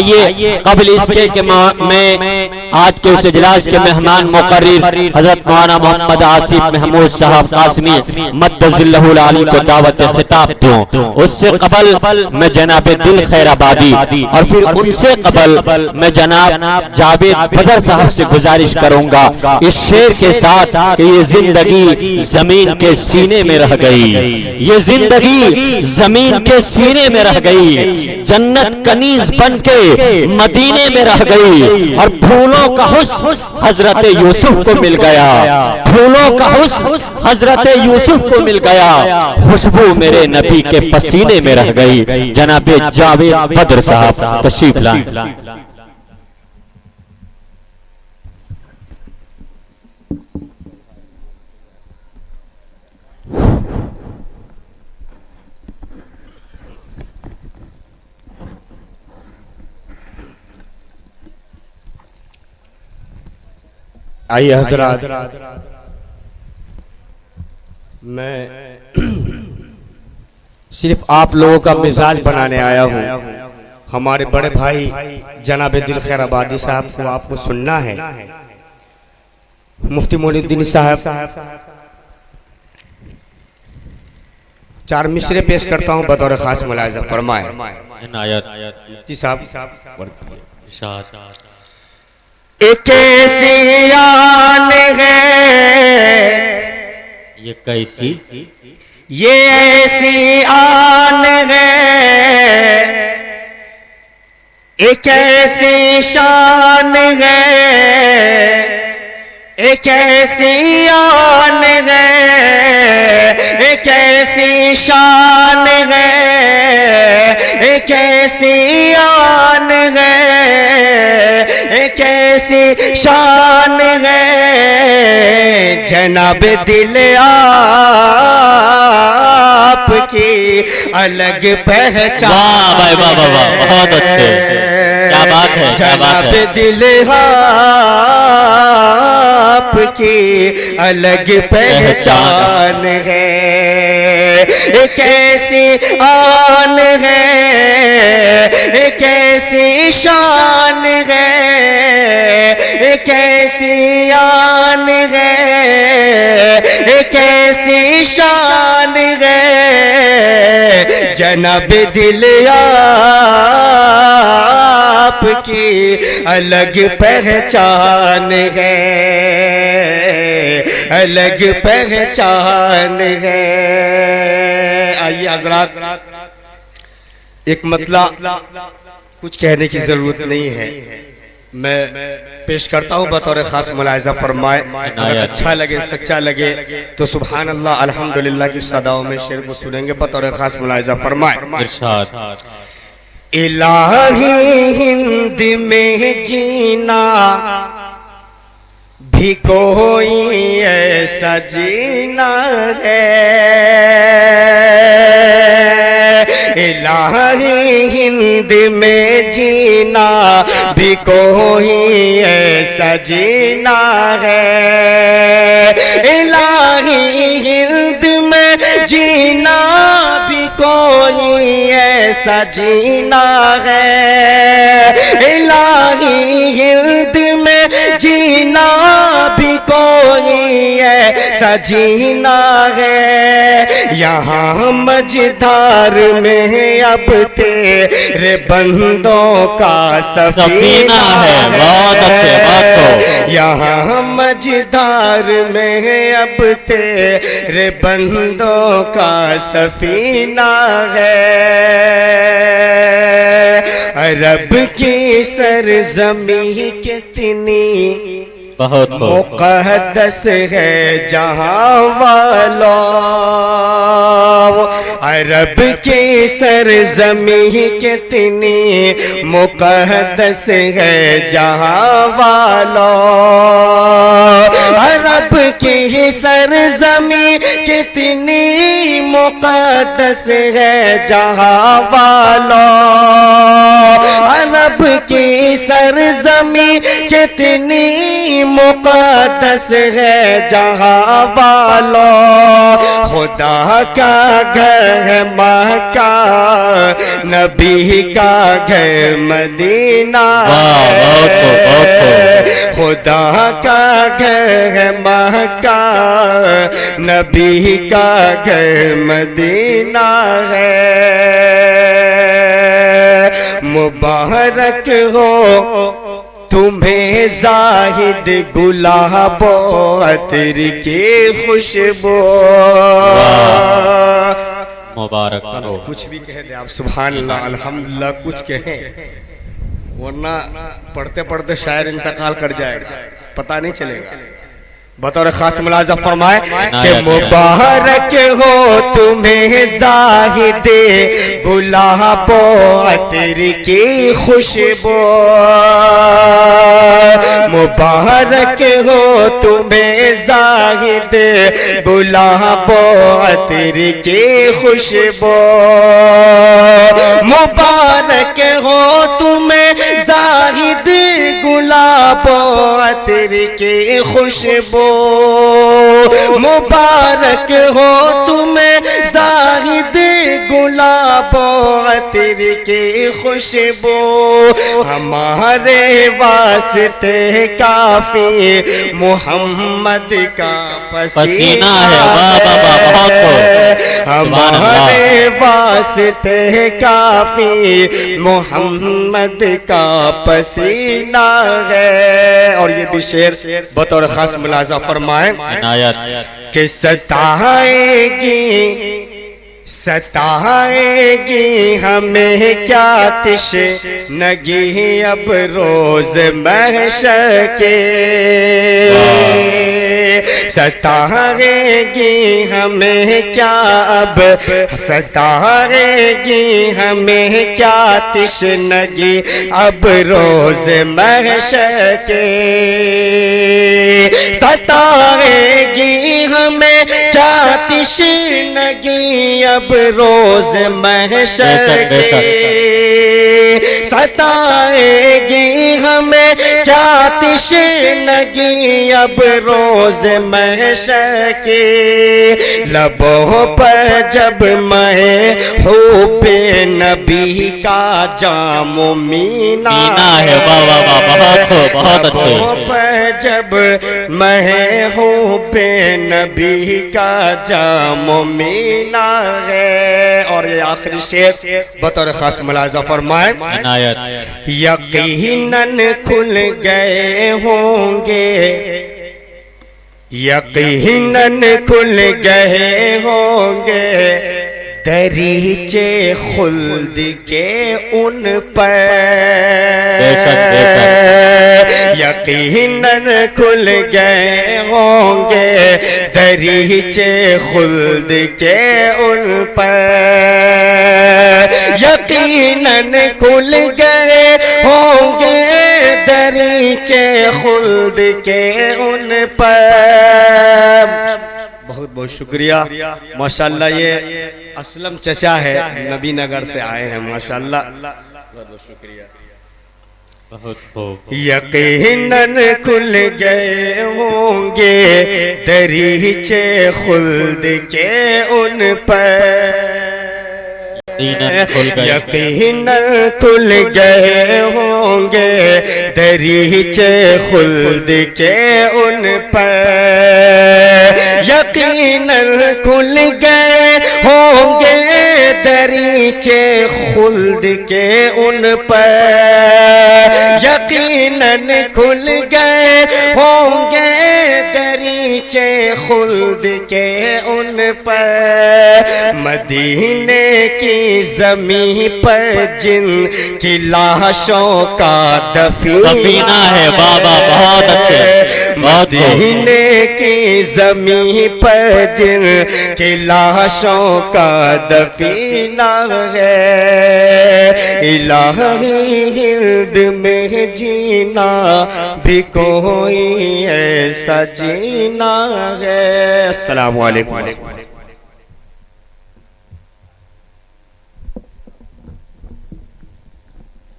آئیے قبل اس کے کہ میں آج کے اس اجلاس کے مہمان مقرر حضرت مولانا محمد آصف محمود صاحب قاسمی مدظ اللہ العالی کو دعوت خطاب دوں. اس سے قبل میں جناب دل خیر آبادی اور پھر ان سے قبل میں جناب جاوید بدر صاحب سے گزارش کروں گا اس شعر کے ساتھ کہ یہ زندگی زمین کے سینے میں رہ گئی, یہ زندگی زمین کے سینے میں رہ گئی, جنت کنیز بن کے مدینے میں رہ گئی, اور پھولوں کا حسن حضرت یوسف کو مل گیا, پھولوں کا حسن حضرت یوسف کو مل گیا, خوشبو میرے نبی کے پسینے میں رہ گئی. جناب جاوید بدر صاحب تشریف لائیں. آئیے حضرات, میں صرف آپ لوگوں کا مزاج بنانے آیا ہوں. ہمارے بڑے بھائی جناب دل خیر آبادی صاحب کو آپ کو سننا ہے. مفتی معین الدین صاحب, 4 مصرے پیش کرتا ہوں بطور خاص ملاحظہ فرمائیں. مفتی صاحب ایک ایسی آن ہے, یہ کیسی, یہ ایسی آن ہے, ایک ایسی شان ہے, ایک ایسی آن ہے, ایک ایسی شان ہے, ایک ایسی آن ہے, ایک ایسی شان ہے, جناب دل آپ کی الگ پہچان. واہ بھائی واہ واہ واہ, بہت اچھے, کیا بات ہے, جناب دل آپ کی الگ پہچان ہے. ایک ایسی آن ہے, ایک ایسی شان ہے, ایک ایسی آن ہے, ایک ایسی شان ہے, جناب دل آپ کی الگ پہچان ہے, الگ پہچان ہے. آئیے حضرات, ایک مطلب کچھ کہنے کی ضرورت نہیں ہے, میں پیش کرتا ہوں بطور خاص ملاحظہ فرمائے. اگر اچھا لگے سچا لگے تو سبحان اللہ الحمدللہ کی صداؤں میں شعر کو سنیں گے. بطور خاص ملاحظہ فرمائے. الہی ہند میں جینا بھی کوئی ایسا جینا ہے, الہی ہند میں جینا بھی کوئی ایسا جینا ہے, الہی ہند میں جینا بھی کوئی ایسا جینا ہے, الہی ہند میں جینا بھی کوئی ایسا جینا ہے. یہاں مجدار میں اب تیرے بندوں کا سفینہ ہے. بہت اچھے, بات کو یہاں مجدار میں اب تیرے بندوں کا سفینہ ہے. عرب کی سرزمین کتنی بہت مقدس ہے جہاں والو, عرب کی سرزمین کتنی مقدس ہے جہاں والو, عرب کی سرزمین کتنی مقدس ہے جہاں والو, عرب کی سرزمین کتنی کتنی مقدس ہے جہاں والو، خدا کا گھر ہے مکہ، نبی کا گھر مدینہ ہے، خدا کا گھر ہے مکہ، نبی کا گھر مدینہ ہے، مبارک ہو تمہیں زاہد گلاب و عطر کی خوشبو، مبارک ہو۔ کچھ بھی کہہ دیں آپ، سبحان اللہ الحمدللہ کچھ کہیں، ورنہ پڑھتے پڑھتے شاعر انتقال کر جائے گا، پتہ نہیں چلے گا۔ بطور خاص ملاحظہ فرمائے کہ مبارک ہو تمہیں زاہد گلاب و عطر کی خوشبو، مبارک ہو تمہیں زاہد گلاب و عطر کی خوشبو، مبارک ہو تمہیں زاہد گلاب و عطر کی خوشبو، مبارک ہو تمہیں زاہد گلاب و عطر کی خوشبو، ہمارے واسطے کافی محمد کا پسینہ ہے، ہمارے واسطے کافی محمد کا پسینہ ہے۔ اور یہ بھی شعر بطور خاص ملاحظہ فرمائیں کہ ستائے گی ہمیں کیا تشنگی اب روز محشر کے، ستائے گی ہمیں کیا اب، ستائے گی ہمیں کیا تشنگی اب روز محشر کے، ستائے گی ہمیں کیا تشنگی اب روز محشر کے، ستائے گی ہمیں کیا تشنگی اب روز محشر کے، لبوں پر جب میں حب نبی کا جام مینا ہے، لبوں پر جب میں حب نبی کا جام مینا ہے۔ اور یہ آخری شعر بطور خاص ملاحظہ فرمائیں، یقیناً کھل گئے ہوں گے، یقیناً کھل گئے ہوں گے دریچے خلد کے ان پر، یقیناً کھل گئے ہوں گے دریچے خلد کے ان پر، یقیناً کھل گئے ہوں گے دریچے خلد کے ان پر۔ بہت بہت شکریہ، ماشاءاللہ یہ اسلم چچا ہے، نبی نگر سے آئے ہیں، ماشاءاللہ بہت بہت شکریہ۔ یقیناً کھل گئے ہوں گے دریچے خلد کے ان پر، یقیناً کھل گئے ہوں گے دریچے خلد کے ان پر، یقیناً کھل گئے ہوں گے دریچے خلد کے ان پر، یقیناً کھل گئے ہوں گے دریچے خلد کے ان پر، مدینے کی زمین پر جن کی لاشوں کا دفینہ ہے، بابا بہت اچھے، مدینے کی زمین پر جن کی لاشوں کا دفینہ ہے، الہی ہند میں جینا بھی کوئی ایسا جینا ہے۔ السلام علیکم۔